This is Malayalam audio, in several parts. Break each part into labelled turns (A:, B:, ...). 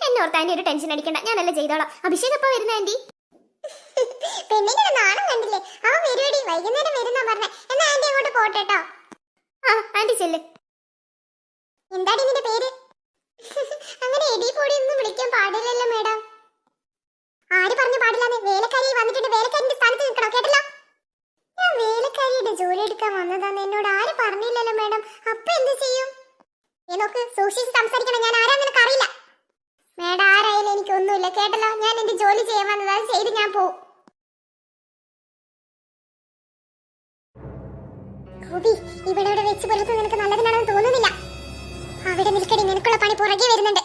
A: എന്നോർത്ത് ആന്റി ഒരു ടെൻഷൻ അടിക്കണ്ട, ഞാനല്ല ചെയ്തോളാം. അഭിഷേക് എപ്പോ വരുന്ന ആന്റി?
B: പെണ്ണിന്റെ നാണം കണ്ടില്ലേ, അവൻ വരുവടി, വൈകുന്നേരം വരുന്നാ പറഞ്ഞേ. എന്നാ ആന്റി അങ്ങോട്ട് പോട്ടെട്ടോ.
A: ആ ആന്റി ചെല്ല്.
B: എന്താടി നിന്റെ പേര്? അങ്ങനെ എടി പൊടി ഒന്നും വിളിക്കാൻ പാടില്ലല്ലോ മേഡം. ആര് പറഞ്ഞു പാടില്ലാന്ന്? വേലക്കാരി വന്നിട്ടുണ്ട്, വേലക്കാരിന്റെ സ്ഥാനത്ത് നിൽക്കണം, കേട്ടല്ലോ. ഞാൻ വേലക്കാരിയുടെ ജോലി എടുക്കാൻ വന്നതാന്ന് എന്നോട് ആര് പറഞ്ഞില്ലല്ലോ മേഡം. അപ്പൊ എന്ത് ചെയ്യും? നോക്ക്, സൂക്ഷിച്ച് സംസാരിക്കണം. ഞാൻ ആരാ നിനക്ക് അറിയില്ല. മേഡം ആരായാലും എനിക്കൊന്നുമില്ല, കേട്ടല്ലോ. ഞാൻ എന്റെ ജോലി ചെയ്യാൻ വന്നതാ, ചെയ്ത് ഞാൻ പോവും. ഇവിടെ വെച്ച് പുറത്ത് നിനക്ക് നല്ലതിനാണെന്ന് തോന്നുന്നില്ല. അവിടെ നിൽക്കടി, നിനക്കുള്ള പണി പുറകെ വരുന്നുണ്ട്.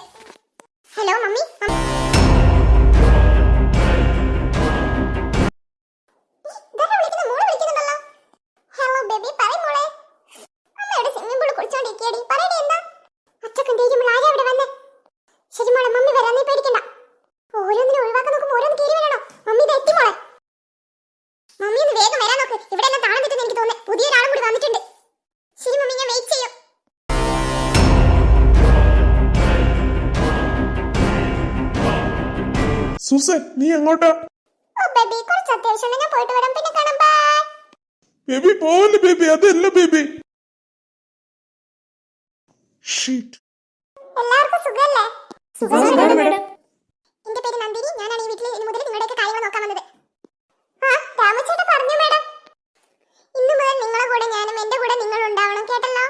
B: Hello mummy. ഹലോ ബേബി, പറയ് മോളെ. അമ്മയുടെ സ്വിമ്മിംഗ് പൂൾ കുളിച്ചോണ്ടിരിക്കടി, പറയടി എന്താ? അച്ഛക്കും തേക്കുമ്പോൾ ആരാ അവിടെ വന്നേ? ശരി മോളെ, മമ്മി വരാൻ, നീ പേടിക്കണ്ട. ഓരോന്നിനും ഒഴിവാക്കാൻ നോക്കുമ്പോൾ ഓരോന്ന് കീറി വീഴണോ? മമ്മി ഇത് എത്തി മോളെ. മമ്മി ഒന്ന് വേഗം വരാൻ നോക്ക്, ഇവിടെ എല്ലാം താളം തെറ്റെന്ന് എനിക്ക് തോന്നുന്നു. പുതിയൊരാളും കൂടി വന്നിട്ടുണ്ട്. ശരി മമ്മി, ഞാൻ വെയിറ്റ് ചെയ്യും.
C: സുസൻ, നീ എങ്ങോട്ടാ?
B: ഓ ബേബി, കുറച്ച് അത്യാവശ്യമുണ്ട്, ഞാൻ പോയിട്ട് വരാം, പിന്നെ കാണാം, ബൈ.
C: ബേബി പോവല്ലേ ബേബി, അതല്ല ബേബി. ഷീറ്റ്.
B: എല്ലാവർക്കും സുഖല്ലേ?
A: സുഖമാണ് മേഡം.
B: എന്റെ പേര് നന്ദിനി, ഞാനാണ് ഈ വീട്ടിൽ ഇനി മുതൽ നിങ്ങളുടെയൊക്കെ കാര്യങ്ങൾ നോക്കാൻ വന്നത്. ആ രാമചേട്ടൻ പറഞ്ഞു മേഡം, ഇന്നു മുതൽ നിങ്ങളെ കൂടെ ഞാനും എന്റെ കൂടെ നിങ്ങൾ ഉണ്ടാവണം, കേട്ടല്ലോ.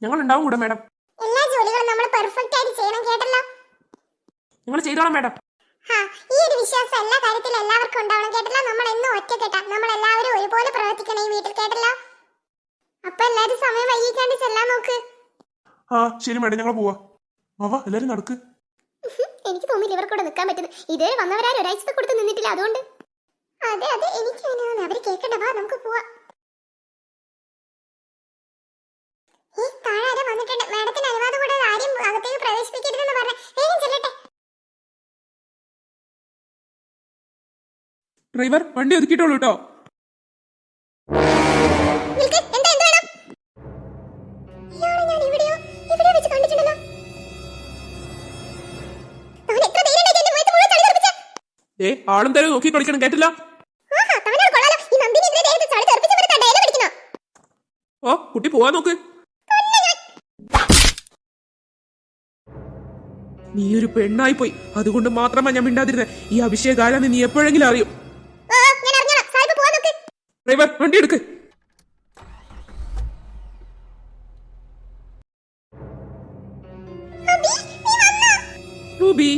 C: ഞങ്ങൾ ഉണ്ടാവും കൂടെ മേഡം.
B: എല്ലാ ജോലികളും നമ്മൾ പെർഫെക്റ്റ് ആയിട്ട് ചെയ്യണം, കേട്ടല്ലോ.
C: ഞങ്ങൾ ചെയ്തോളാം മേഡം.
B: ഈ ഒരു വിശ്വാസം എല്ലാ കാര്യത്തിലും എല്ലാവർക്കും ഉണ്ടാവണം, കേട്ടല്ലോ. നമ്മൾ എന്നും ഒറ്റക്കെട്ടാ, നമ്മൾ എല്ലാവരും ഒരുപോലെ പ്രവർത്തിക്കണം ഈ വീട്ടിൽ, കേട്ടല്ലോ. അപ്പൊ എല്ലാരും സമയം വൈകിക്കാണ്ട് ചെല്ലാൻ നോക്ക്.
C: ആ ശരി മേഡം, ഞങ്ങൾ പോവാ. വാ എല്ലാരും നടക്ക്.
A: എനിക്ക് തോന്നില്ല ഇവർക്കൂടെ നിൽക്കാൻ പറ്റുന്നു. ഇതുവരെ വന്നവരാരും ഒരാഴ്ചത്തെ കൊടുത്ത് നിന്നിട്ടില്ല, അതുകൊണ്ട്.
B: അതെ അതെ, എനിക്ക് അതിനാണ് അവര് കേൾക്കണ്ട. വാ നമുക്ക് പോവാ. താഴെ ആരോ വന്നിട്ടുണ്ട്. മാഡത്തിന് അനുവാദം കൂടാതെ ആരെയും അകത്തേക്ക് പ്രവേശിപ്പിക്കരുതെന്ന് പറഞ്ഞ. വേഗം ചെല്ലട്ടെ.
C: ഡ്രൈവർ, വണ്ടി ഒതുക്കിയിട്ടോളൂ കേട്ടോ. ആളും തരം നോക്കി കളിക്കണം, കേട്ടില്ല? ഓ കുട്ടി പോവാൻ നോക്ക്. നീ ഒരു പെണ്ണായി പോയി, അതുകൊണ്ട് മാത്രമാ ഞാൻ മിണ്ടാതിരുന്നേ. ഈ അഭിഷേക് ആരാന്ന് നീ എപ്പോഴെങ്കിലും അറിയും. ഡ്രൈവർ, വണ്ടി എടുക്ക്. റൂബി,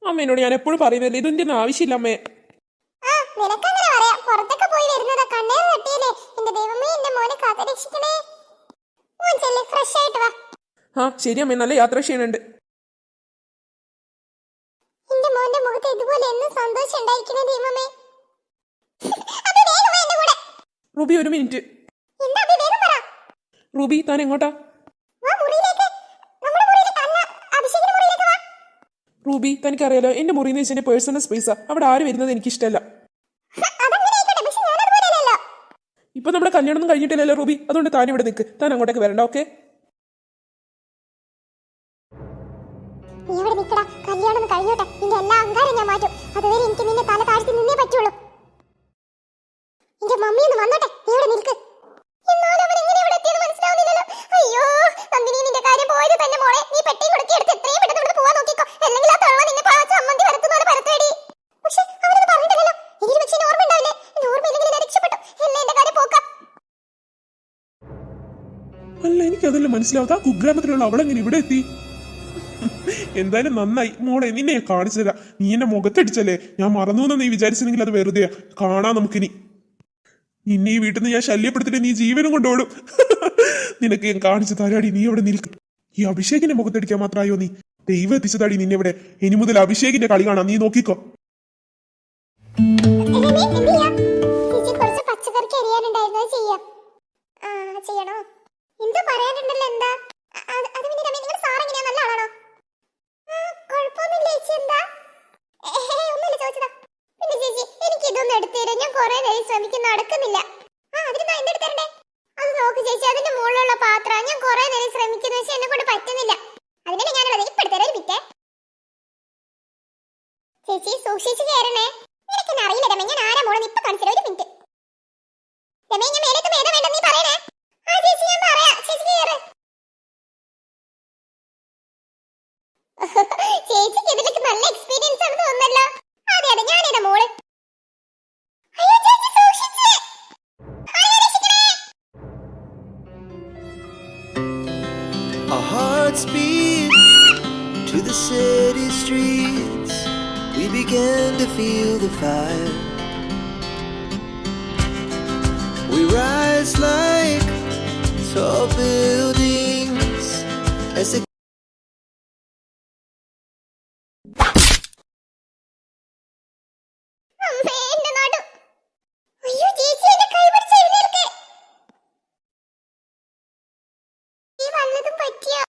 C: അമ്മേനോട് ഞാൻ എപ്പോഴും പറയുന്നില്ല, ഇതിന്റെ ഒന്നും ആവശ്യമില്ല അമ്മേ. ആ ശരി അമ്മേ, നല്ല യാത്ര ക്ഷീണുണ്ട്. റൂബി ഒരു മിനിറ്റ്. റൂബി താൻ എങ്ങോട്ടാ? റൂബി തനിക്കറിയാലോ, എന്റെ മുറിയിൽ നിന്ന് വെച്ചാൽ പേഴ്സണൽ സ്പേസാ. അവിടെ ആര് വരുന്നത് എനിക്ക് ഇഷ്ടമല്ല. ഇപ്പൊ നമ്മുടെ കല്യാണം ഒന്നും കഴിഞ്ഞിട്ടില്ലല്ലോ റൂബി, അതുകൊണ്ട് താൻ ഇവിടെ നിൽക്ക്. താൻ അങ്ങോട്ടേക്ക് വരണ്ട, ഓക്കെ?
B: കല്യാണം കഴിഞ്ഞോട്ടെ, നിന്റെ എല്ലാ അഹങ്കാരം ഞാൻ മാറ്റും. അതുവരെ എനിക്ക് നിന്നെ തല താഴ്ത്തി നിന്നേ പറ്റുള്ളൂ. എന്റെ മമ്മി ഒന്ന് വന്നോട്ടെ, നീ ഇവിടെ നിൽക്ക്. എന്നാലും അവൻ എങ്ങനെ ഇവിടെ എത്തിയെന്ന് മനസ്സിലാവുന്നില്ലല്ലോ. അയ്യോ നന്ദിനി, നിന്റെ കാര്യം പോയത് തന്നെ മോളെ. നീ പെട്ടി കൊടുക്കി എടുത്ത് എത്രയും പെട്ടെന്ന് ഇവിടെ പോവാൻ നോക്കിക്കോ, അല്ലെങ്കിൽ ആ തള്ള നിന്നെ ചമ്മന്തി വരത്തുന്ന പോലെ പരത്തേടി. പക്ഷെ അവനത് പറഞ്ഞിട്ടില്ലല്ലോ. എനിക്ക് പക്ഷേ ഓർമ്മ ഉണ്ടാവില്ലേ? ഓർമ്മയില്ലെങ്കിൽ ഞാൻ രക്ഷപ്പെട്ടു. എല്ലാം എന്റെ കാര്യം പോക്കാം.
C: അല്ല, എനിക്കതല്ല മനസ്സിലാവാത്ത, ആ കുഗ്രാമത്തിലുള്ള അവളെങ്ങനെ ഇവിടെ എത്തി? എന്തായാലും നന്നായി മോളെ, നിന്നെ ഞാൻ കാണിച്ചു തരാം. നീ എന്റെ മുഖത്തടിച്ചല്ലേ, ഞാൻ മറന്നു എന്ന് നീ വിചാരിച്ചില്ലെങ്കിൽ അത് വെറുതെയാ. കാണാം നമുക്കിനി. നിന്നെ ഈ വീട്ടിൽ നിന്ന് ഞാൻ ശല്യപ്പെടുത്തിട്ട് നീ ജീവനും കൊണ്ടോടും. നിനക്ക് ഞാൻ കാണിച്ചു തരാടി, നീ അവിടെ നിൽക്കും. ഈ അഭിഷേകിന്റെ മുഖത്തടിക്കാൻ മാത്രമായോ നീ? ദൈവം എത്തിച്ചതാടി നിന്നെ ഇവിടെ. ഇനി മുതൽ അഭിഷേകിന്റെ കളി കാണാം, നീ നോക്കിക്കോ.
B: രമേ, എന്ത് ചെയ്യാം? ചേച്ചി കുറച്ച് പച്ചക്കറിക്ക് അരിയാനുണ്ടായിരുന്നു, അത് ചെയ്യാം. ചെയ്യണോ? എന്തോ പറയാനുണ്ടല്ലോ, എന്താ? അത് പിന്നെ രമേ, നിങ്ങളുടെ സാർ എങ്ങനെയാ, നല്ല ആളാണോ? കുഴപ്പമൊന്നുമില്ല ചേച്ചി. എന്താ? ഒന്നുമില്ല, ചോദിച്ചതാ. പിന്നെ ചേച്ചി, എനിക്ക് ഇതൊന്നും എടുത്തുതരാം. ഞാൻ കുറെ നേരം ശ്രമിക്കും, നടക്കുന്നില്ല. അതിന് എന്തെടുത്ത് തരണ്ടേ? അത് നോക്ക് ചേച്ചി, അതിന്റെ മുകളിലുള്ള പാത്രം. ഞാൻ കുറെ നേരം ശ്രമിക്കുന്നു, പക്ഷെ എന്നെ കൊണ്ട് പറ്റുന്നില്ല. അതിനാണ് ഞാനുള്ളത്. ഇപ്പൊ എടുത്തരാം, ഒരു മിനിറ്റ്. ചേച്ചി സൂക്ഷിച്ച് കയറണേ. നിനക്കെന്നെ അറിയില്ല രമേ, ഞാൻ ആരാ മോളെന്ന് ഇപ്പൊ കാണിച്ചുതരാം, ഒരു മിനിറ്റ്. രമേ, ഞാൻ മേലേക്ക് മേത വേണ്ട, നീ പറയണേ. ചേച്ചി ഞാൻ പറയാം, ചേച്ചി കയറ്. ചേച്ചിക്ക് ഇതിലേക്ക് നല്ല എക്സ്പീരിയൻസ് ആണ് തോന്നുന്നല്ലോ. അതെ അതെ, ഞാനിതാ മോള്. അയ്യോ ചേച്ചി സൂക്ഷിച്ച്. അയ്യോ രക്ഷിക്കണേ.
D: Our hearts beat to the city streets. We began to feel the fire. We rise like tall buildings as the
B: അമ്മേ, എന്റെ നടു. അയ്യോ ചേച്ചി, എന്റെ കൈ പിടിച്ച് എഴുന്നേൽക്ക്. ഈ വല്ലതും പറ്റിയോ?